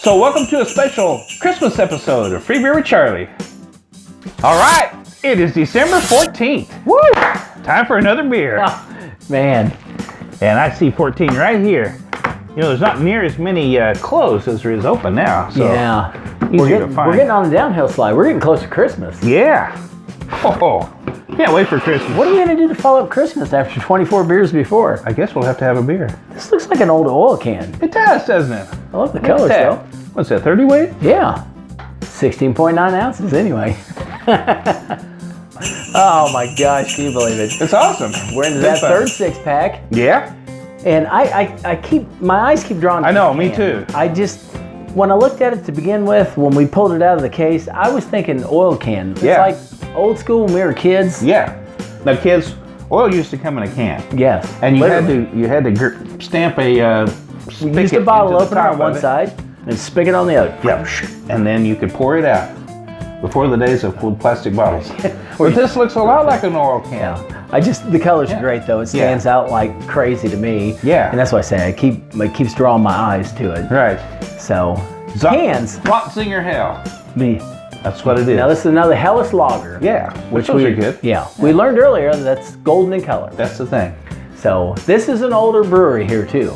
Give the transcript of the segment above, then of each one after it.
So welcome to a special Christmas episode of Free Beer with Charlie. All right, it is December 14th. Woo! Time for another beer. Oh, man. And I see 14 right here. You know, there's not near as many closed as there is open now. So yeah. easier to find. We're getting on the downhill slide. We're getting close to Christmas. Yeah. Oh, can't wait for Christmas. What are we going to do to follow up Christmas after 24 beers before? I guess we'll have to have a beer. This looks like an old oil can. It does, doesn't it? I love the colors, though. What's that, 30 weight? Yeah. 16.9 ounces anyway. Oh my gosh, can you believe it? It's awesome. We're into that third six pack. Yeah. And my eyes keep drawn to I know, the me can. too. When I looked at it to begin with, when we pulled it out of the case, I was thinking oil can. It's Yeah. like old school when we were kids. Yeah. Now, kids, oil used to come in a can. Yes. And you literally. had to stamp a We used a bottle into the opener top on one of it. side and spigot on the other. Yep. And then you could pour it out. Before the days of full plastic bottles. But this looks a lot like an oil can. Yeah. The colors are great though. It stands out like crazy to me. Yeah. And that's why I say it keeps drawing my eyes to it. Right. So cans. Flötzinger Hell. That's what it is. Now this is another Hellas lager. Yeah. Which those are good. Yeah. We learned earlier that's golden in color. That's the thing. So this is an older brewery here too.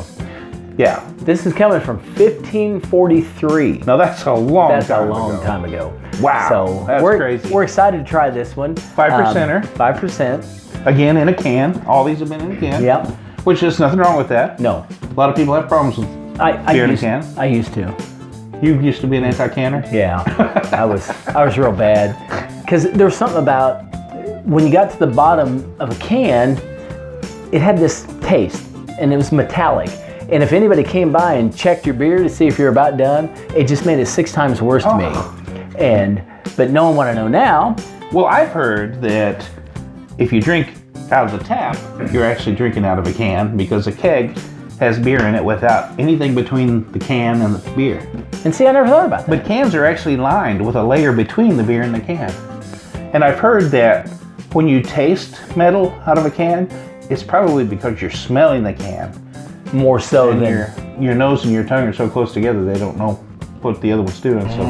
Yeah. This is coming from 1543. Now that's a long time ago. Wow. So that's crazy. We're excited to try this one. 5%er. 5%. Again, in a can. All these have been in a can. Yep. Which is nothing wrong with that. No. A lot of people have problems with beer in a can. I used to. You used to be an anti-canner? Yeah. I was real bad. Because there was something about when you got to the bottom of a can, it had this taste and it was metallic. And if anybody came by and checked your beer to see if you're about done, it just made it 6 times worse to me. But knowing what I know now. Well, I've heard that if you drink out of the tap, you're actually drinking out of a can because a keg has beer in it without anything between the can and the beer. And see, I never thought about that. But cans are actually lined with a layer between the beer and the can. And I've heard that when you taste metal out of a can, it's probably because you're smelling the can. More so and than your nose and your tongue are so close together they don't know what the other one's doing. So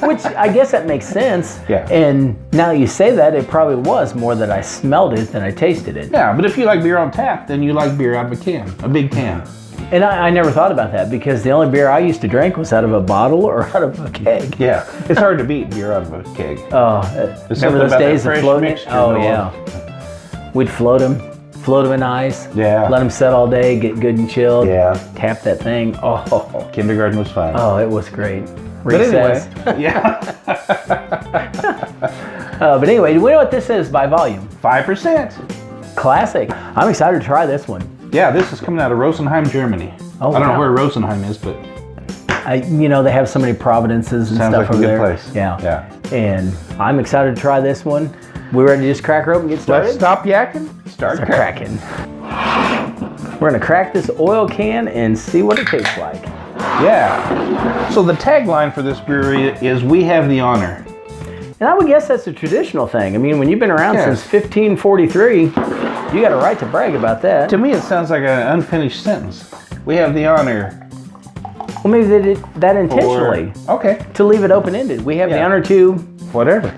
which I guess that makes sense. Yeah. And now that you say that, it probably was more that I smelled it than I tasted it. Yeah, but if you like beer on tap, then you like beer out of a can, a big can. And I never thought about that because the only beer I used to drink was out of a bottle or out of a keg. Yeah, it's hard to beat beer out of a keg. Oh, remember those days of floating? Oh, yeah. We'd float them in ice. Yeah. Let them set all day, get good and chilled. Yeah. Tap that thing. Oh. Kindergarten was fun. Oh, it was great. Recess. But anyway. Yeah. But anyway, do we know what this is by volume? 5%. Classic. I'm excited to try this one. Yeah, this is coming out of Rosenheim, Germany. Oh, I don't know where Rosenheim is, but they have so many Providences and sounds stuff like a over good there. place. Yeah. And I'm excited to try this one. We ready to just crack her open and get started? Let's stop yakking. Start cracking. We're gonna crack this oil can and see what it tastes like. Yeah. So the tagline for this brewery is "We have the honor." And I would guess that's a traditional thing. I mean, when you've been around since 1543, you got a right to brag about that. To me, it sounds like an unfinished sentence. We have the honor. Well, maybe they did that intentionally. Okay. To leave it open-ended. We have the honor to whatever.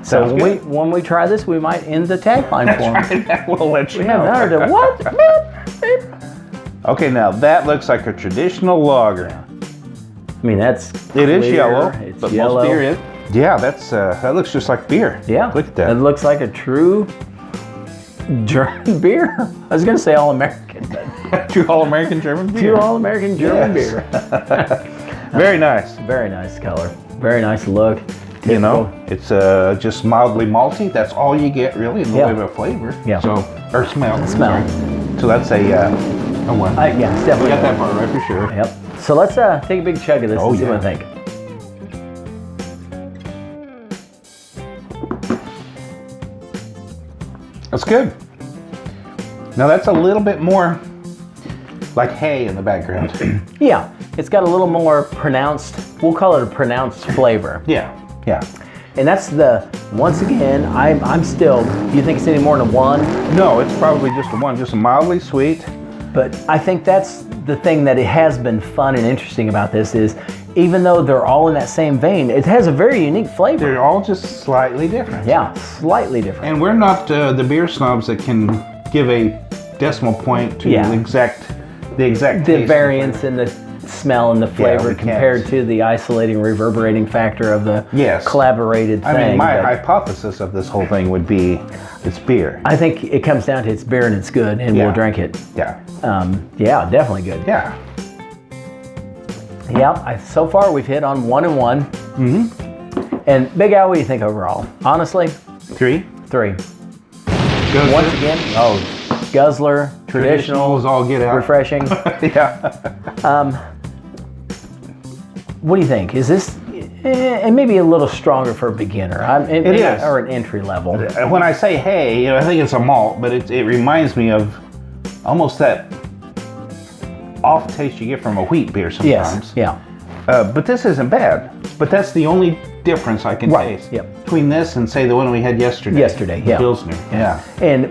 So when we try this, we might end the tagline for them. Right. We'll let you we know. have the honor to what? Okay, now that looks like a traditional lager. I mean, it is yellow, it's but yellow. most beer is. Yeah, that looks just like beer. Yeah. Look at that. It looks like a true German beer. I was going to say all-American. True all-American German beer. True all-American German beer. Very nice. Very nice color. Very nice look. Typical. You know, it's just mildly malty. That's all you get really in the way of a flavor. Yeah. So, or smell. Smell. Sorry. So that's a one. Yeah, it's definitely. We got that part right for sure. Yep. So let's take a big chug of this and see what I think. That's good. Now that's a little bit more like hay in the background. Yeah, it's got a little more pronounced, we'll call it a pronounced flavor. Yeah. And that's once again, I'm still, do you think it's any more than a 1? No, it's probably just a 1, just a mildly sweet. But I think that's the thing that it has been fun and interesting about this is, even though they're all in that same vein, it has a very unique flavor. They're all just slightly different. Yeah, slightly different. And we're not the beer snobs that can give a decimal point to the exact taste variance in the smell and the flavor we compared can't. to the isolating, reverberating factor of the collaborated thing. I mean, my hypothesis of this whole thing would be it's beer. I think it comes down to it's beer and it's good, and we'll drink it. Yeah. Yeah, definitely good. Yeah. Yeah, so far we've hit on 1 and 1. Mm-hmm. And Big Al, what do you think overall? Honestly? 3. 3. Guzzler. Once again, Guzzler, traditional, is all get out. refreshing. What do you think? Is this, and maybe a little stronger for a beginner? It is. Or an entry level. When I say hay, I think it's a malt, but it reminds me of almost that off taste you get from a wheat beer sometimes. Yes, yeah. But this isn't bad. But that's the only difference I can taste between this and, say, the one we had yesterday. Yeah. Pilsner. Yeah.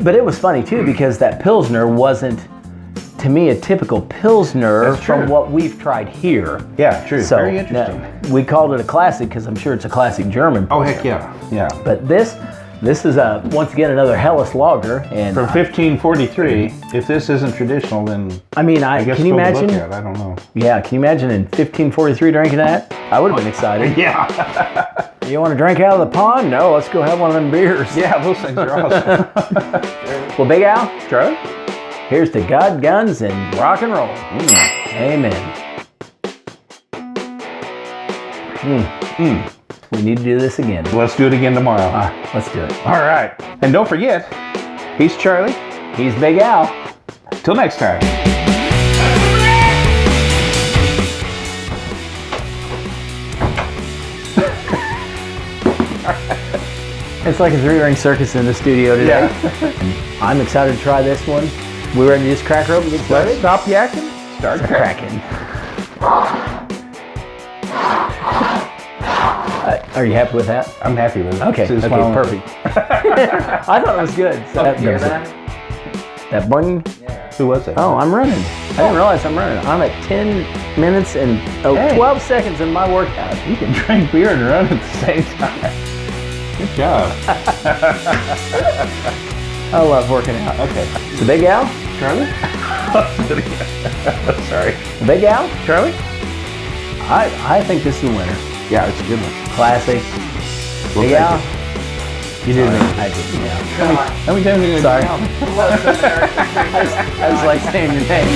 But it was funny too, because that Pilsner wasn't, to me, a typical Pilsner from what we've tried here. Yeah, true. So, very interesting. We called it a classic because I'm sure it's a classic German Pilsner. Oh, heck yeah. Yeah. But this is once again another Helles lager, and from 1543. If this isn't traditional, then I mean, guess can you we'll imagine? Look at, I don't know. Yeah, can you imagine in 1543 drinking that? I would have been excited. Yeah. You want to drink out of the pond? No, let's go have one of them beers. Yeah, those things are awesome. Well, Big Al, Charlie, here's to God, guns, and rock and roll. Amen. We need to do this again. let's do it again tomorrow. Let's do it. All right. And don't forget, he's Charlie. He's Big Al. Till next time. It's like a 3-ring circus in the studio today. Yeah. I'm excited to try this one. We ready to just crack her open and get started? Let's stop yakking. Start cracking. Are you happy with that? I'm happy with it. Okay, This is okay, my own- perfect. I thought it was good. So that boing. Who was it? Oh, I'm running. I didn't realize I'm running. I'm at 10 minutes and 12 seconds in my workout. You can drink beer and run at the same time. Good job. I love working out. Okay. So Big Al? Charlie? Sorry. Big Al? Charlie? I think this is the winner. Yeah, it's a good one. Classic. We'll Big take Al? it. You did it. I did, yeah. How many times are you going to Sorry. I just like saying your name.